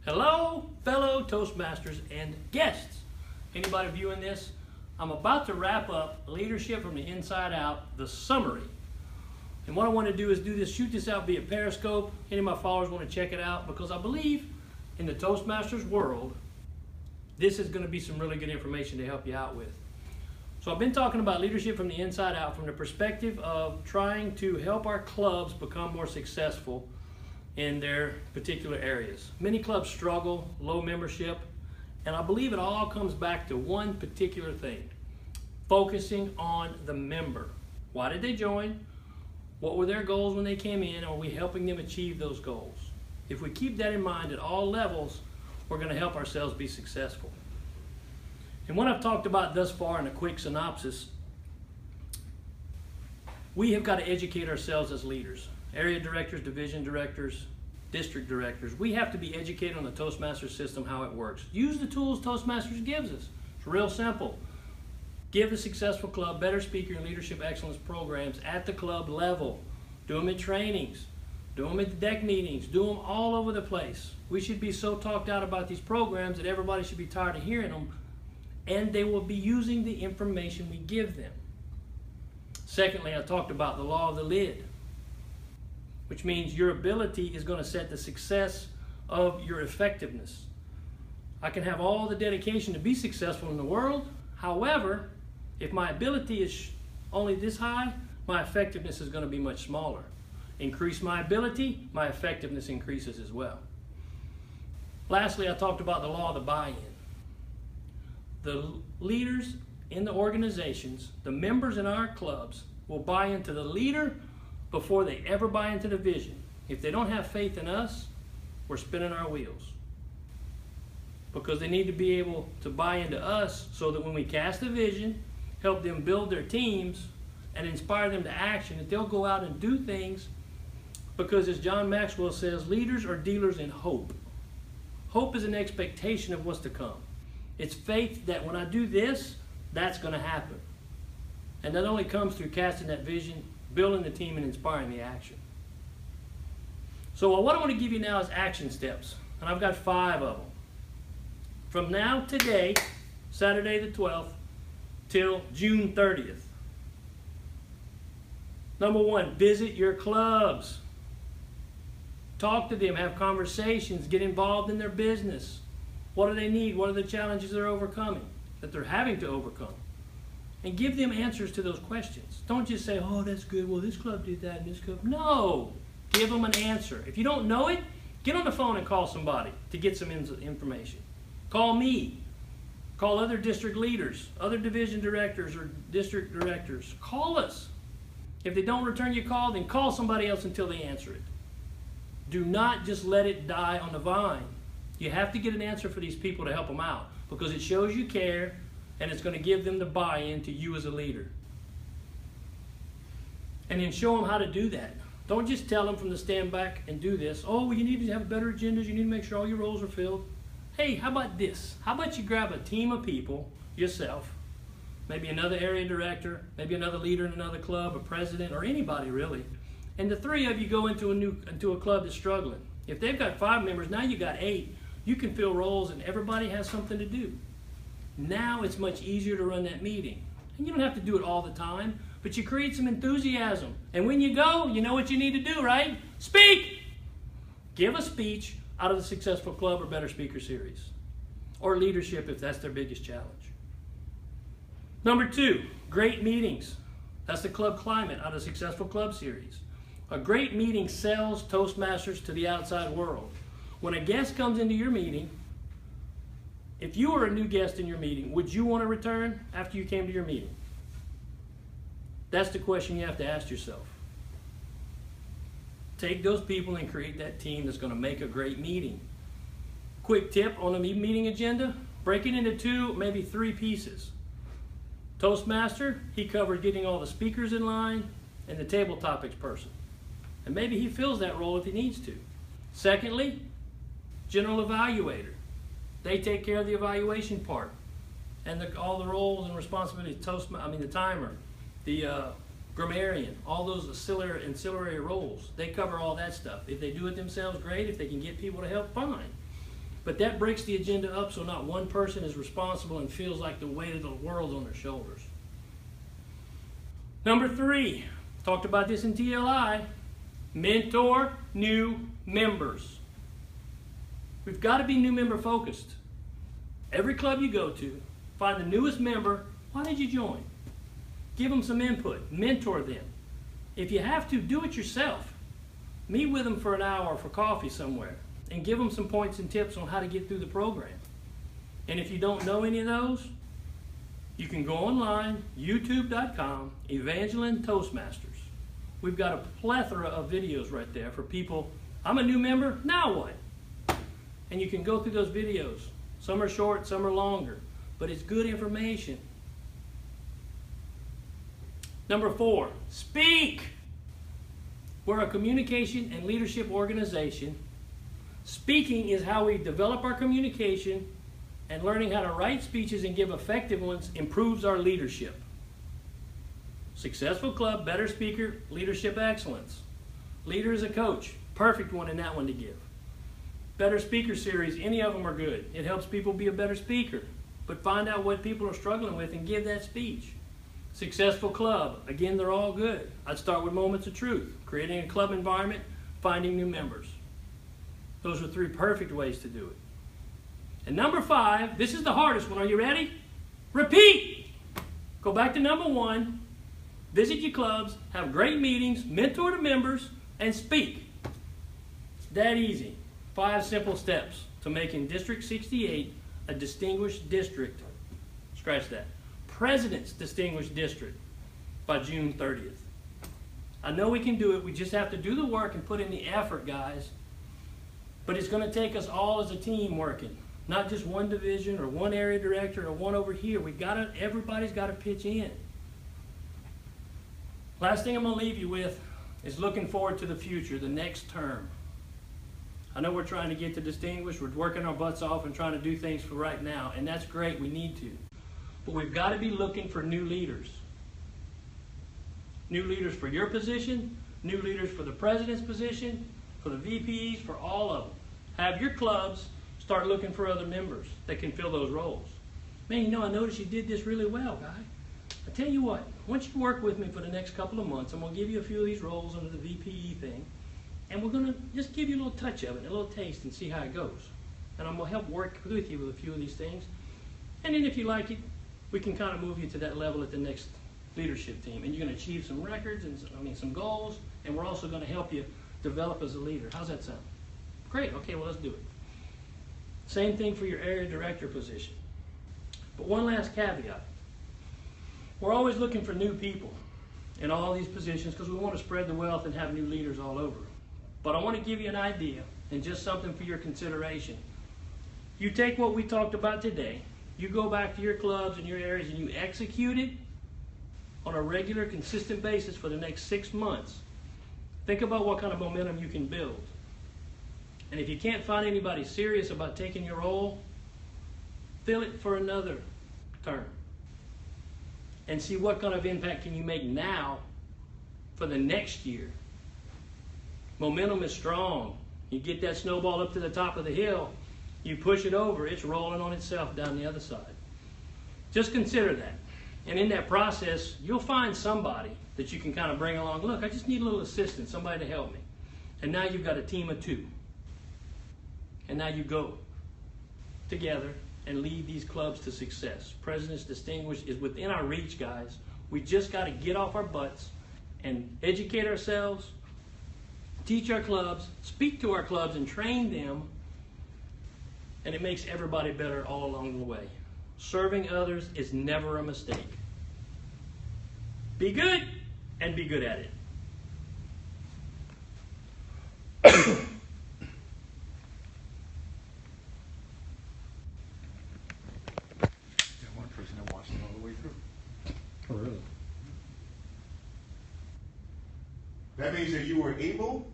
Hello, fellow Toastmasters and guests. Anybody viewing this? I'm about to wrap up Leadership from the Inside Out, the summary. And what I want to do is shoot this out via Periscope. Any of my followers want to check it out because I believe in the Toastmasters world, this is going to be some really good information to help you out with. So I've been talking about leadership from the inside out from the perspective of trying to help our clubs become more successful in their particular areas. Many clubs struggle, low membership, and I believe it all comes back to one particular thing: focusing on the member. Why did they join? What were their goals when they came in? Are we helping them achieve those goals? If we keep that in mind at all levels, we're going to help ourselves be successful. And what I've talked about thus far in a quick synopsis, we have got to educate ourselves as leaders. Area directors, division directors, district directors. We have to be educated on the Toastmasters system, how it works. Use the tools Toastmasters gives us. It's real simple. Give a successful club better speaker and leadership excellence programs at the club level. Do them at trainings. Do them at the deck meetings. Do them all over the place. We should be so talked out about these programs that everybody should be tired of hearing them, and they will be using the information we give them. Secondly, I talked about the law of the lid, which means your ability is going to set the success of your effectiveness. I can have all the dedication to be successful in the world. However, if my ability is only this high, my effectiveness is going to be much smaller. Increase my ability, my effectiveness increases as well. Lastly, I talked about the law of the buy-in. The leaders in the organizations, the members in our clubs, will buy into the leader before they ever buy into the vision. If they don't have faith in us, we're spinning our wheels. Because they need to be able to buy into us so that when we cast a vision, help them build their teams, and inspire them to action, that they'll go out and do things. Because as John Maxwell says, leaders are dealers in hope. Hope is an expectation of what's to come. It's faith that when I do this, that's going to happen. And that only comes through casting that vision, building the team, and inspiring the action. So what I want to give you now is action steps. And I've got 5 of them. From now, today, Saturday the 12th, till June 30th. Number 1, visit your clubs. Talk to them, have conversations, get involved in their business. What do they need? What are the challenges they're overcoming, that they're having to overcome? And give them answers to those questions. Don't just say, oh, that's good. Well, this club did that and this club. No. Give them an answer. If you don't know it, get on the phone and call somebody to get some information. Call me. Call other district leaders, other division directors or district directors. Call us. If they don't return your call, then call somebody else until they answer it. Do not just let it die on the vine. You have to get an answer for these people to help them out, because it shows you care, and it's going to give them the buy-in to you as a leader. And then show them how to do that. Don't just tell them from the stand back and do this. Oh, well, you need to have better agendas. You need to make sure all your roles are filled. Hey, how about this? How about you grab a team of people, yourself, maybe another area director, maybe another leader in another club, a president, or anybody really, and the 3 of you go into a club that's struggling. If they've got 5 members, now you got 8. You can fill roles and everybody has something to do. Now it's much easier to run that meeting. And you don't have to do it all the time, but you create some enthusiasm. And when you go, you know what you need to do, right? Speak! Give a speech out of the Successful Club or Better Speaker series. Or leadership if that's their biggest challenge. Number 2, great meetings. That's the club climate out of the Successful Club series. A great meeting sells Toastmasters to the outside world. When a guest comes into your meeting, if you were a new guest in your meeting, would you want to return after you came to your meeting? That's the question you have to ask yourself. Take those people and create that team that's going to make a great meeting. Quick tip on the meeting agenda: break it into 2, maybe 3 pieces. Toastmaster, he covers getting all the speakers in line and the table topics person. And maybe he fills that role if he needs to. Secondly, general evaluator. They take care of the evaluation part and all the roles and responsibilities. The timer, the grammarian, all those ancillary roles. They cover all that stuff. If they do it themselves, great. If they can get people to help, fine. But that breaks the agenda up so not one person is responsible and feels like the weight of the world on their shoulders. Number 3, talked about this in TLI, mentor new members. We've got to be new member focused. Every club you go to, find the newest member. Why did you join? Give them some input, mentor them. If you have to, do it yourself. Meet with them for an hour for coffee somewhere and give them some points and tips on how to get through the program. And if you don't know any of those, you can go online, youtube.com, Evangeline Toastmasters. We've got a plethora of videos right there for people. I'm a new member, now what? And you can go through those videos. Some are short, some are longer, but it's good information. Number 4, speak. We're a communication and leadership organization. Speaking is how we develop our communication, and learning how to write speeches and give effective ones improves our leadership. Successful club, better speaker, leadership excellence. Leader is a coach, perfect one in that one to give. Better speaker series, any of them are good. It helps people be a better speaker, but find out what people are struggling with and give that speech. Successful club, again, they're all good. I'd start with moments of truth, creating a club environment, finding new members. Those are 3 perfect ways to do it. And number 5, this is the hardest one. Are you ready? Repeat. Go back to number 1. Visit your clubs, have great meetings, mentor the members, and speak. It's that easy. 5 simple steps to making District 68 a distinguished district. Scratch that. President's Distinguished District by June 30th. I know we can do it. We just have to do the work and put in the effort, guys. But it's going to take us all as a team working, not just one division or one area director or one over here. Everybody's got to pitch in. Last thing I'm going to leave you with is looking forward to the future, the next term. I know we're trying to get to distinguished. We're working our butts off and trying to do things for right now, and that's great. We need to. But we've got to be looking for new leaders. New leaders for your position, new leaders for the president's position, for the VPs, for all of them. Have your clubs start looking for other members that can fill those roles. Man, I noticed you did this really well, guy. I tell you what, once you work with me for the next couple of months, I'm going to give you a few of these roles under the VPE thing, and we're going to just give you a little touch of it, a little taste, and see how it goes. And I'm going to help work with you with a few of these things. And then if you like it, we can kind of move you to that level at the next leadership team. And you're going to achieve some records and some goals, and we're also going to help you develop as a leader. How's that sound? Great. Okay, well, let's do it. Same thing for your area director position. But one last caveat. We're always looking for new people in all these positions because we want to spread the wealth and have new leaders all over. But I want to give you an idea and just something for your consideration. You take what we talked about today, you go back to your clubs and your areas and you execute it on a regular, consistent basis for the next 6 months. Think about what kind of momentum you can build. And if you can't find anybody serious about taking your role, fill it for another term. And see what kind of impact can you make now for the next year. Momentum is strong. You get that snowball up to the top of the hill, you push it over, it's rolling on itself down the other side. Just consider that. And in that process, you'll find somebody that you can kind of bring along. Look, I just need a little assistance, somebody to help me. And now you've got a team of 2. And now you go together and lead these clubs to success. President's Distinguished is within our reach, guys. We just got to get off our butts and educate ourselves, teach our clubs, speak to our clubs, and train them. And it makes everybody better all along the way. Serving others is never a mistake. Be good and be good at it. One person that watched it all the way through. Oh, really? That means that you were able